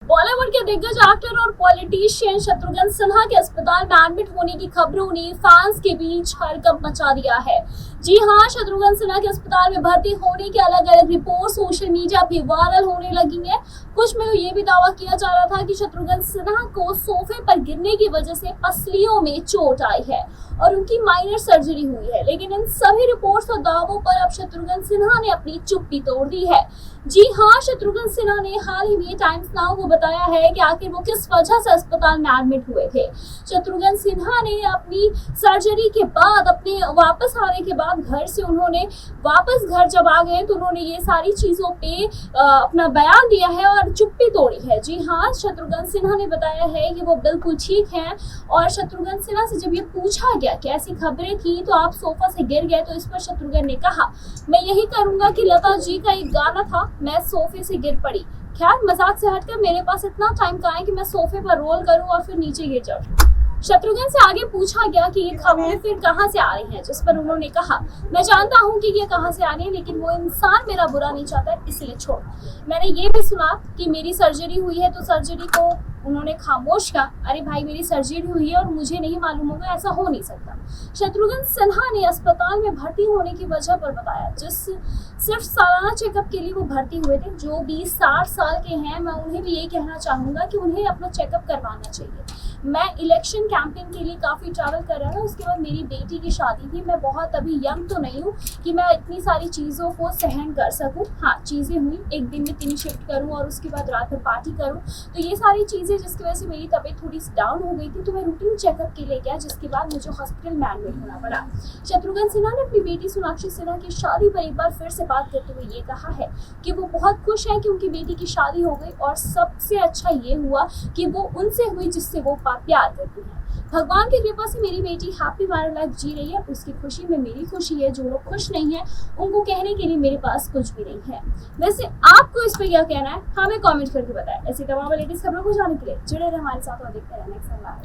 बॉलीवुड के दिग्गज एक्टर और पॉलिटिशियन शत्रुघ्न सिन्हा के अस्पताल में एडमिट होने की खबरों ने फैंस के बीच हड़कंप मचा दिया है। जी हां, शत्रुघ्न सिन्हा के अस्पताल में भर्ती होने की अलग अलग रिपोर्ट सोशल मीडिया पे वायरल होने लगी है। कुछ में ये भी दावा किया जा रहा था कि शत्रुघ्न सिन्हा को सोफे पर गिरने की वजह से पसलियों में चोट आई है और उनकी माइनर सर्जरी हुई है। लेकिन इन सभी रिपोर्ट्स और दावों पर अब शत्रुघ्न सिन्हा ने अपनी चुप्पी तोड़ दी है। जी हां, शत्रुघ्न सिन्हा ने हाल ही में टाइम्स नाउ को बताया है कि आखिर वो किस वजह से अस्पताल में एडमिट हुए थे। शत्रुघ्न सिन्हा ने अपनी सर्जरी के बाद अपने वापस आने के बाद घर से उन्होंने वापस घर जब आ गए तो उन्होंने ये सारी चीजों पे अपना बयान दिया है और चुप्पी तोड़ी है। जी हाँ, शत्रुघ्न सिन्हा ने बताया है कि वो बिल्कुल ठीक हैं और शत्रुघ्न सिन्हा से जब ये पूछा गया कि ऐसी खबरें थी तो आप सोफा से गिर गए, तो इस पर शत्रुघ्न ने कहा, मैं यही करूंगा कि लता जी का एक गाना था, मैं सोफे से गिर पड़ी। खैर, मजाक से हटकर मेरे पास इतना टाइम कहाँ है कि मैं सोफे पर रोल करूं और फिर नीचे गिर जाऊं। शत्रुघ्न से आगे पूछा गया कि ये खबरें फिर कहां से आ रही हैं, जिस पर उन्होंने कहा, मैं जानता हूं कि ये कहां से आ रही है, लेकिन वो इंसान मेरा बुरा नहीं चाहता है, इसलिए छोड़। मैंने ये भी सुना कि मेरी सर्जरी हुई है, तो सर्जरी को उन्होंने खामोश कहा, अरे भाई मेरी सर्जरी हुई है और मुझे नहीं मालूम होगा, ऐसा हो नहीं सकता। शत्रुघ्न सिन्हा ने अस्पताल में भर्ती होने की वजह पर बताया, सिर्फ सालाना चेकअप के लिए वो भर्ती हुए थे। जो 20-60 साल के हैं, मैं उन्हें भी यही कहना चाहूंगा कि उन्हें अपना चेकअप करवाना चाहिए। मैं इलेक्शन कैंपेन के लिए काफ़ी ट्रैवल कर रहा था, उसके बाद मेरी बेटी की शादी थी। मैं बहुत अभी यंग तो नहीं हूँ कि मैं इतनी सारी चीज़ों को सहन कर सकूँ। हाँ, चीज़ें हुई, एक दिन में 3 शिफ्ट करूँ और उसके बाद रात में पार्टी करूँ, तो ये सारी चीज़ें जिसकी वजह से मेरी तबीयत थोड़ी सी डाउन हो गई थी, तो मैं रूटीन चेकअप के लिए गया, जिसके बाद मुझे हॉस्पिटल में एडमिट होना पड़ा। शत्रुघ्न सिन्हा ने अपनी बेटी सोनाक्षी सिन्हा की शादी पर एक बार फिर से बात करते हुए ये कहा है कि वो बहुत खुश हैं कि उनकी बेटी की शादी हो गई और सबसे अच्छा ये हुआ कि वो उनसे हुई जिससे वो प्यार करती है। भगवान की कृपा से मेरी बेटी हैप्पी मैरिड लाइफ जी रही है, उसकी खुशी में मेरी खुशी है। जो लोग खुश नहीं है उनको कहने के लिए मेरे पास कुछ भी नहीं है। वैसे आपको इस पे क्या कहना है, हमें कमेंट करके बताएं। ऐसी तमाम लेटेस्ट खबरों को जानने के लिए जुड़े रहे हमारे साथ और देखते रहना।